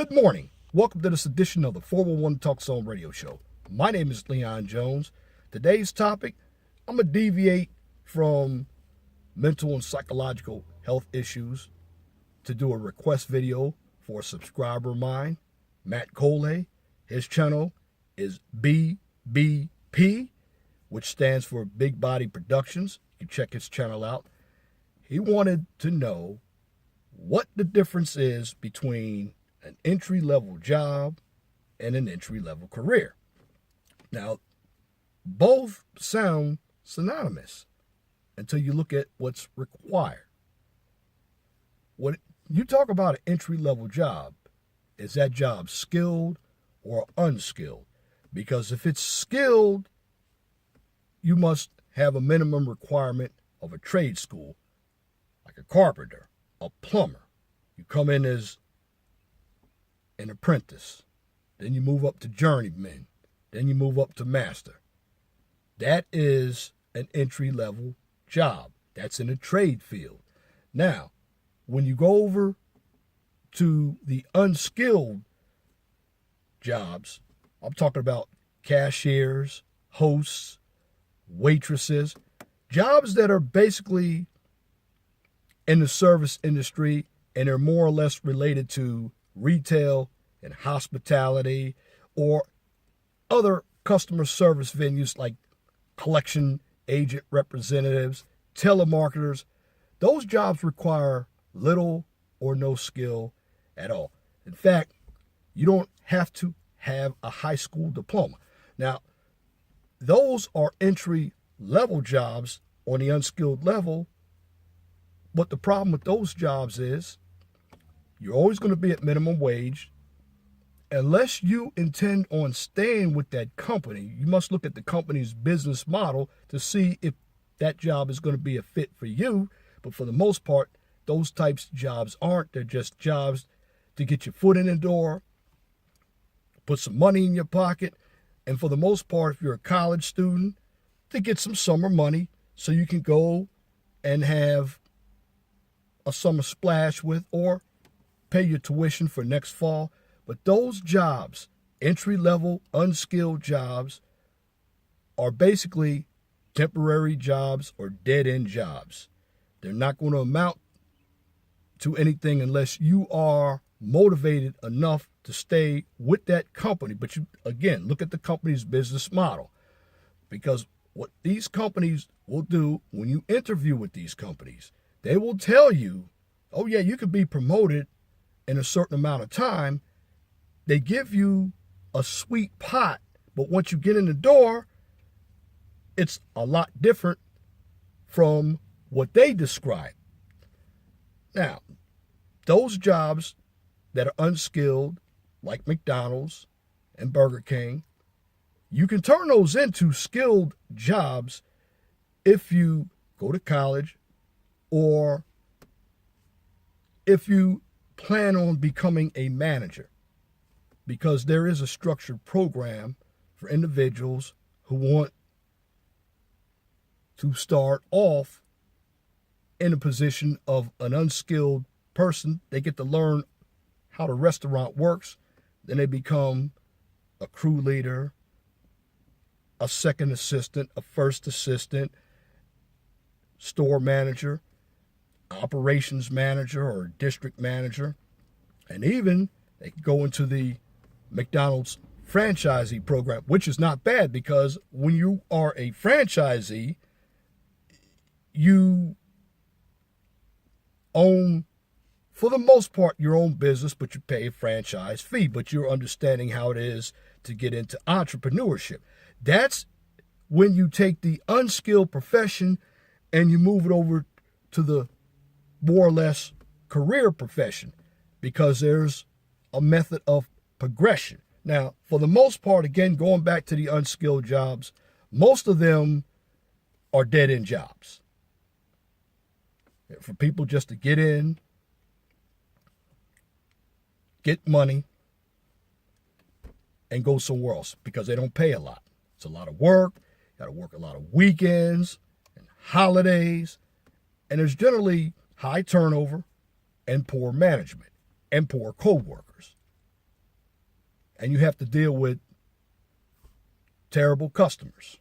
Good morning. Welcome to this edition of the 411 Talk Zone radio show. My name is Leon Jones. Today's topic, I'm going to deviate from mental and psychological health issues to do a request video for a subscriber of mine, Matt Colay. His channel is BBP, which stands for Big Body Productions. You can check his channel out. He wanted to know what the difference is between an entry-level job and an entry-level career. Now, both sound synonymous until you look at what's required. When you talk about an entry-level job, is that job skilled or unskilled? Because if it's skilled, you must have a minimum requirement of a trade school, like a carpenter, a plumber. You come in as an apprentice, then you move up to journeyman, then you move up to master. That is an entry-level job. That's in a trade field. Now, when you go over to the unskilled jobs, I'm talking about cashiers, hosts, waitresses, jobs that are basically in the service industry and are more or less related to retail and hospitality or other customer service venues like collection agent representatives, telemarketers. Those jobs require little or no skill at all. In fact, you don't have to have a high school diploma. Now, those are entry-level jobs on the unskilled level, but the problem with those jobs is you're always going to be at minimum wage. Unless you intend on staying with that company, you must look at the company's business model to see if that job is going to be a fit for you. But for the most part, those types of jobs aren't. They're just jobs to get your foot in the door, put some money in your pocket, and for the most part, if you're a college student, to get some summer money so you can go and have a summer splash with or pay your tuition for next fall. But those jobs, entry-level, unskilled jobs, are basically temporary jobs or dead-end jobs. They're not going to amount to anything unless you are motivated enough to stay with that company. But you, again, look at the company's business model. Because what these companies will do when you interview with these companies, they will tell you, oh yeah, you could be promoted in a certain amount of time. They give you a sweet pot, but once you get in the door, it's a lot different from what they describe. Now, those jobs that are unskilled, like McDonald's and Burger King, you can turn those into skilled jobs if you go to college or if you plan on becoming a manager, because there is a structured program for individuals who want to start off in a position of an unskilled person. They get to learn how the restaurant works. Then they become a crew leader, a second assistant, a first assistant, store manager, operations manager or district manager, and even they can go into the McDonald's franchisee program, which is not bad because when you are a franchisee, you own, for the most part, your own business, but you pay a franchise fee, but you're understanding how it is to get into entrepreneurship. That's when you take the unskilled profession and you move it over to the more or less career profession, because there's a method of progression. Now, for the most part, again, going back to the unskilled jobs, most of them are dead-end jobs. For people just to get in, get money, and go somewhere else because they don't pay a lot. It's a lot of work. You got to work a lot of weekends and holidays. And there's generally high turnover and poor management and poor co-workers. and you have to deal with terrible customers.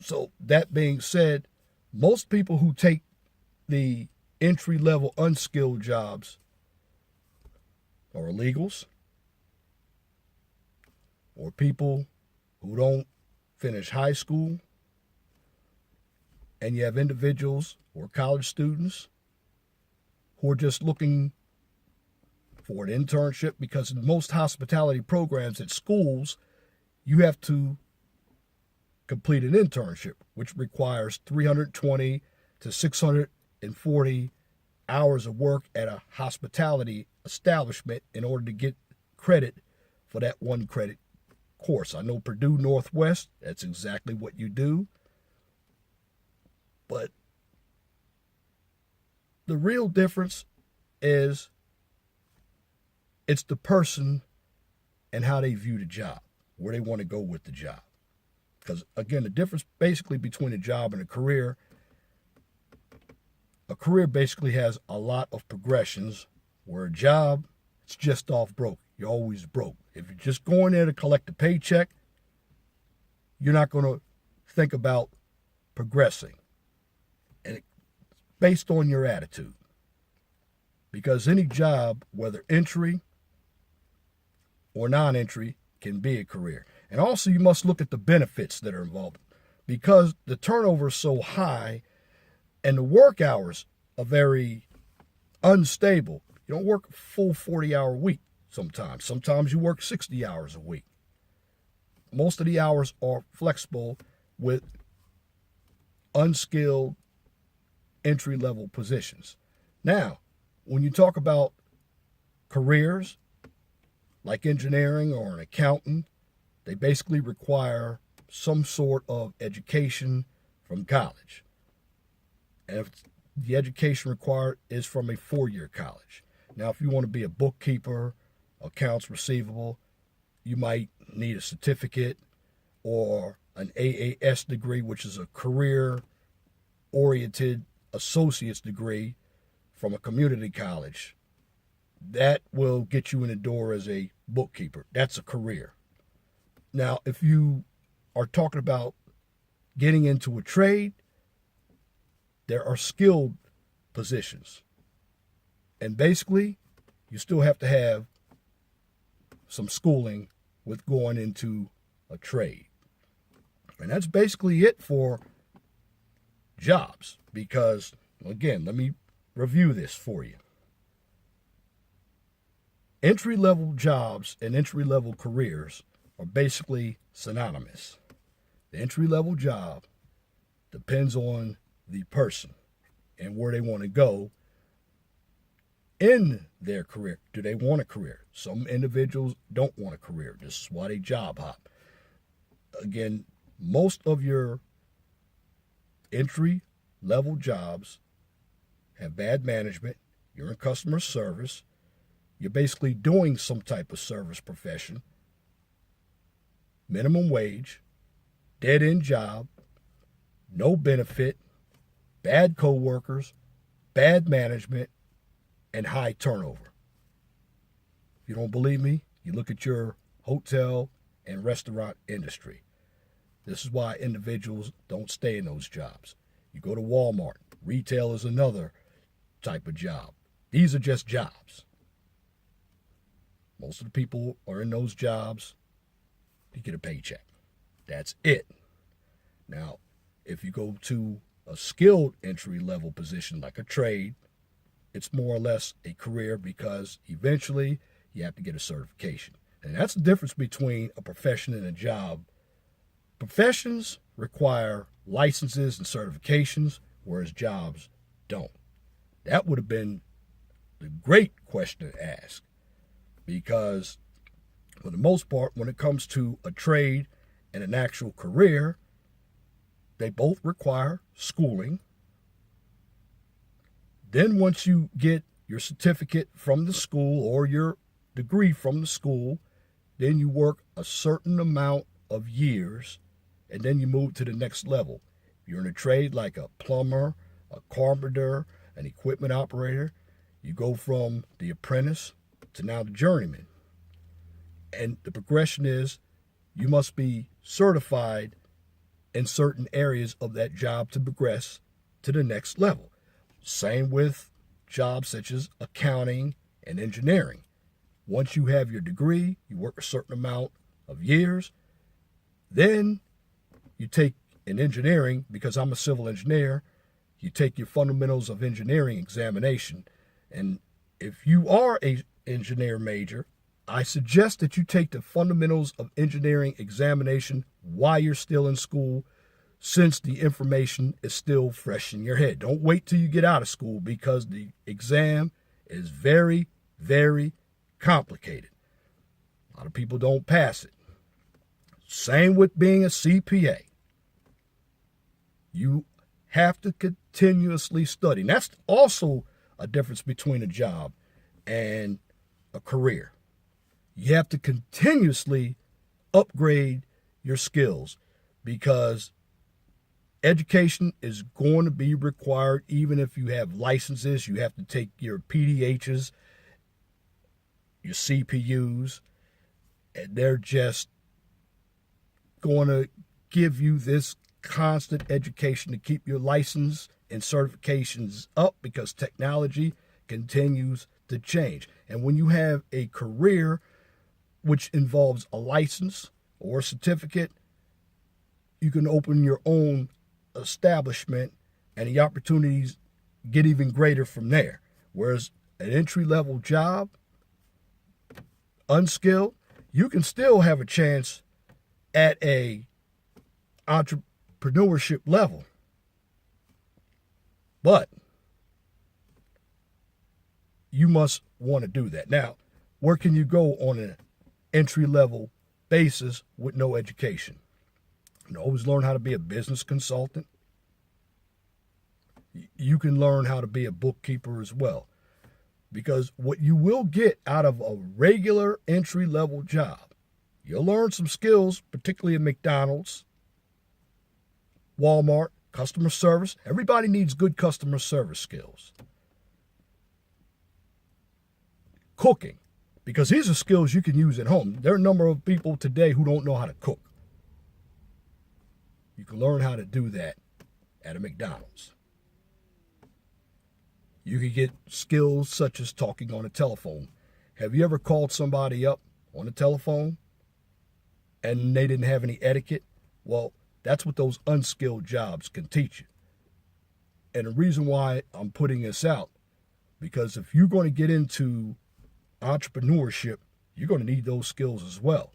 So that being said, most people who take the entry-level unskilled jobs are illegals or people who don't finish high school, and you have individuals or college students who are just looking for an internship, because in most hospitality programs at schools, you have to complete an internship, which requires 320 to 640 hours of work at a hospitality establishment in order to get credit for that one credit course. I know Purdue Northwest, that's exactly what you do. But the real difference is it's the person and how they view the job, where they want to go with the job. Because, again, the difference basically between a job and a career basically has a lot of progressions, where a job, it's just off broke. You're always broke. If you're just going there to collect a paycheck, you're not going to think about progressing. And it's based on your attitude. Because any job, whether entry or non-entry, can be a career. And also you must look at the benefits that are involved, because the turnover is so high and the work hours are very unstable. You don't work a full 40-hour week sometimes. Sometimes you work 60 hours a week. Most of the hours are flexible with unskilled entry-level positions. Now, when you talk about careers like engineering or an accountant, they basically require some sort of education from college. And if the education required is from a 4-year college. Now, if you want to be a bookkeeper, accounts receivable, you might need a certificate or an AAS degree, which is a career-oriented associate's degree from a community college. That will get you in the door as a bookkeeper. That's a career. Now, if you are talking about getting into a trade, there are skilled positions. And basically, you still have to have some schooling with going into a trade. And that's basically it for jobs, because, again, let me review this for you. Entry-level jobs and entry-level careers are basically synonymous. The entry-level job depends on the person and where they want to go in their career. Do they want a career? Some individuals don't want a career. This is why they job hop. Again, most of your entry-level jobs have bad management. You're in customer service. You're basically doing some type of service profession. Minimum wage, dead-end job, no benefit, bad coworkers, bad management, and high turnover. If you don't believe me, you look at your hotel and restaurant industry. This is why individuals don't stay in those jobs. You go to Walmart. Retail is another type of job. These are just jobs. Most of the people are in those jobs to get a paycheck. That's it. Now, if you go to a skilled entry-level position like a trade, it's more or less a career, because eventually you have to get a certification. And that's the difference between a profession and a job. Professions require licenses and certifications, whereas jobs don't. That would have been the great question to ask, because for the most part, when it comes to a trade and an actual career, they both require schooling. Then once you get your certificate from the school or your degree from the school, then you work a certain amount of years, and then you move to the next level. If you're in a trade like a plumber, a carpenter, an equipment operator, you go from the apprentice to now the journeyman. And the progression is you must be certified in certain areas of that job to progress to the next level. Same with jobs such as accounting and engineering. Once you have your degree, you work a certain amount of years, then you take in engineering, because I'm a civil engineer, you take your fundamentals of engineering examination. And if you are an engineer major, I suggest that you take the fundamentals of engineering examination while you're still in school, since the information is still fresh in your head. Don't wait till you get out of school, because the exam is very, very complicated. A lot of people don't pass it. Same with being a CPA. You have to continuously study. And that's also a difference between a job and a career. You have to continuously upgrade your skills, because education is going to be required. Even if you have licenses, you have to take your PDHs, your CPUs, and they're just going to give you this constant education to keep your license and certifications up, because technology continues to change. And when you have a career which involves a license or a certificate, you can open your own establishment and the opportunities get even greater from there. Whereas an entry-level job, unskilled, you can still have a chance at a entrepreneurship level. But you must want to do that. Now, where can you go on an entry-level basis with no education? You can always learn how to be a business consultant. You can learn how to be a bookkeeper as well. Because what you will get out of a regular entry-level job, you'll learn some skills, particularly at McDonald's, Walmart, customer service. Everybody needs good customer service skills. Cooking, because these are skills you can use at home. There are a number of people today who don't know how to cook. You can learn how to do that at a McDonald's. You can get skills such as talking on a telephone. Have you ever called somebody up on the telephone and they didn't have any etiquette? Well, that's what those unskilled jobs can teach you. And the reason why I'm putting this out, because if you're going to get into entrepreneurship, you're going to need those skills as well.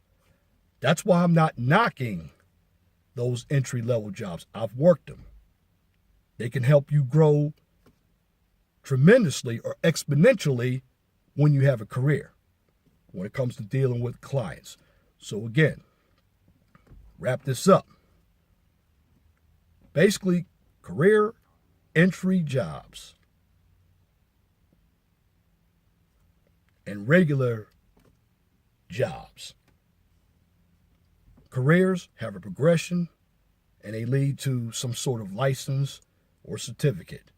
That's why I'm not knocking those entry-level jobs. I've worked them. They can help you grow tremendously or exponentially when you have a career, when it comes to dealing with clients. So again, wrap this up. Basically, career entry jobs and regular jobs. Careers have a progression and they lead to some sort of license or certificate,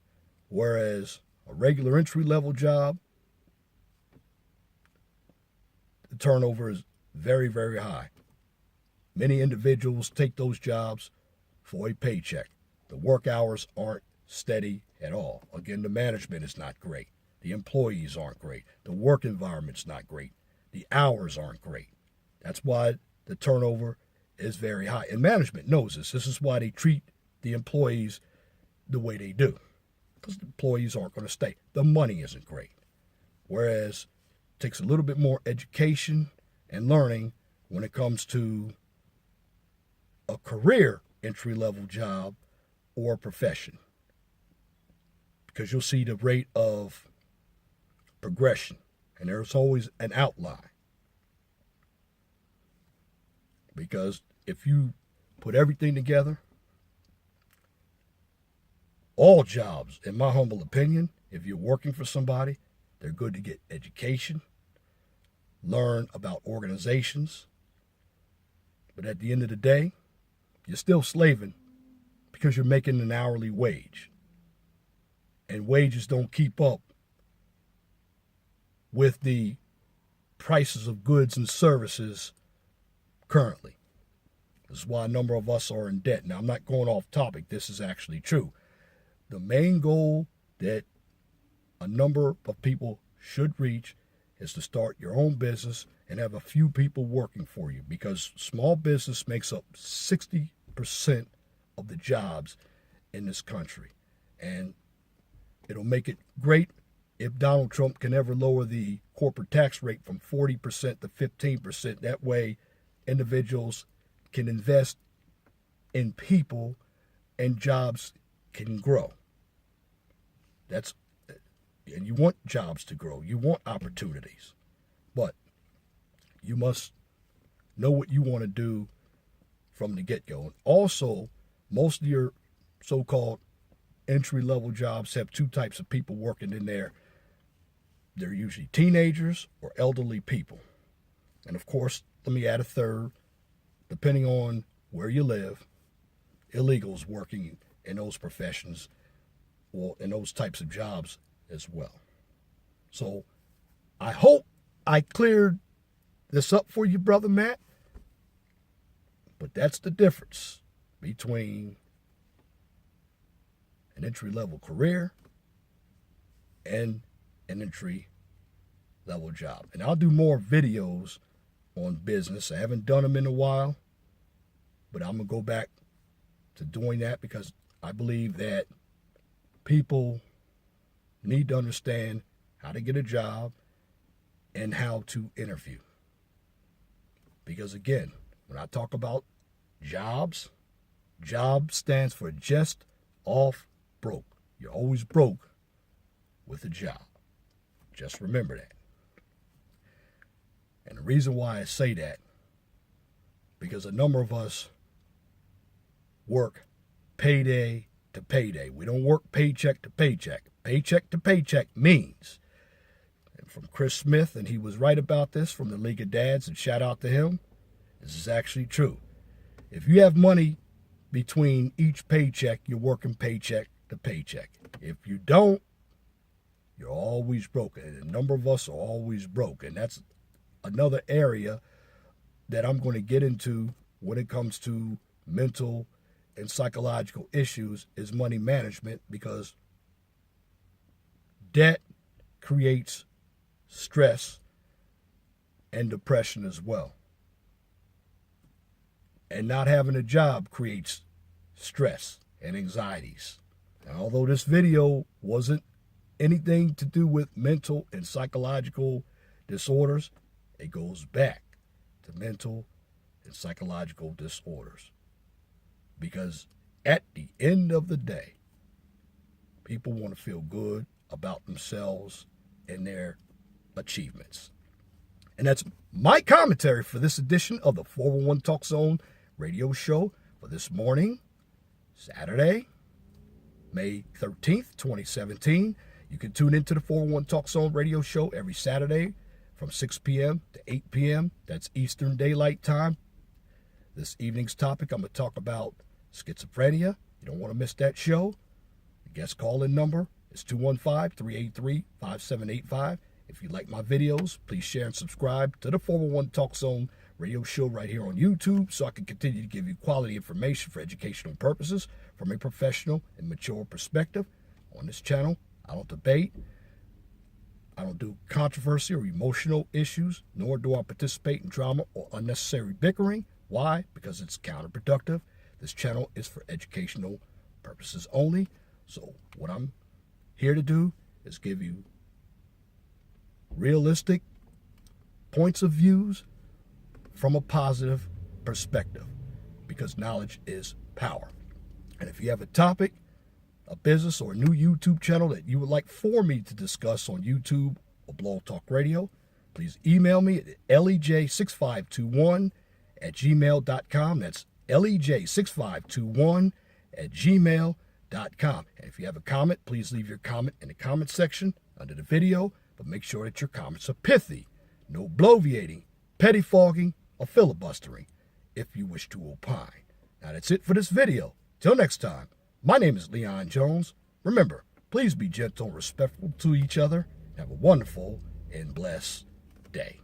whereas a regular entry-level job, the turnover is very, very high. Many individuals take those jobs for a paycheck. The work hours aren't steady at all. Again, the management is not great. The employees aren't great. The work environment's not great. The hours aren't great. That's why the turnover is very high. And management knows this. This is why they treat the employees the way they do, because the employees aren't going to stay. The money isn't great. Whereas it takes a little bit more education and learning when it comes to a career entry-level job or profession, because you'll see the rate of progression, and there's always an outline. Because if you put everything together, all jobs, in my humble opinion, if you're working for somebody, they're good to get education, learn about organizations. But at the end of the day, you're still slaving because you're making an hourly wage. And wages don't keep up with the prices of goods and services currently. This is why a number of us are in debt. Now, I'm not going off topic. This is actually true. The main goal that a number of people should reach is to start your own business and have a few people working for you, because small business makes up 60% of the jobs in this country. And it'll make it great if Donald Trump can ever lower the corporate tax rate from 40% to 15%. That way, individuals can invest in people and jobs can grow. And you want jobs to grow. You want opportunities. But you must know what you want to do from the get-go. And also, most of your so-called entry-level jobs have two types of people working in there. They're usually teenagers or elderly people. And of course, let me add a third. Depending on where you live, illegals working in those professions or in those types of jobs as well. So I hope I cleared this up for you, Brother Matt. But that's the difference between an entry-level career and an entry-level job. And I'll do more videos on business. I haven't done them in a while, but I'm going to go back to doing that because I believe that people need to understand how to get a job and how to interview. Because again, when I talk about jobs, job stands for just off broke. You're always broke with a job. Just remember that. And the reason why I say that, because a number of us work payday to payday. We don't work paycheck to paycheck. Paycheck to paycheck means, and from Chris Smith, and he was right about this, from the League of Dads, and shout out to him, this is actually true. If you have money between each paycheck, you're working paycheck to paycheck. If you don't, you're always broke. And a number of us are always broke. And that's another area that I'm going to get into when it comes to mental and psychological issues is money management, because debt creates stress and depression as well. And not having a job creates stress and anxieties. And although this video wasn't anything to do with mental and psychological disorders, it goes back to mental and psychological disorders. Because at the end of the day, people want to feel good about themselves and their achievements. And that's my commentary for this edition of the 411 Talk Zone radio show for this morning, Saturday, May 13th, 2017. You can tune into the 411 Talk Zone radio show every Saturday from 6 p.m. to 8 p.m. That's Eastern Daylight Time. This evening's topic, I'm going to talk about schizophrenia. You don't want to miss that show. The guest call-in number is 215-383-5785. If you like my videos, please share and subscribe to the 411 Talk Zone radio show right here on YouTube so I can continue to give you quality information for educational purposes from a professional and mature perspective. On this channel, I don't debate. I don't do controversy or emotional issues, nor do I participate in drama or unnecessary bickering. Why? Because it's counterproductive. This channel is for educational purposes only. So what I'm here to do is give you realistic points of views from a positive perspective, because knowledge is power. And if you have a topic, a business, or a new YouTube channel that you would like for me to discuss on YouTube or Blog Talk Radio, please email me at lej6521@gmail.com. That's lej6521@gmail.com. And if you have a comment, please leave your comment in the comment section under the video, but make sure that your comments are pithy, no bloviating, pettifogging, or filibustering if you wish to opine. Now that's it for this video. Till next time, my name is Leon Jones. Remember, please be gentle and respectful to each other. Have a wonderful and blessed day.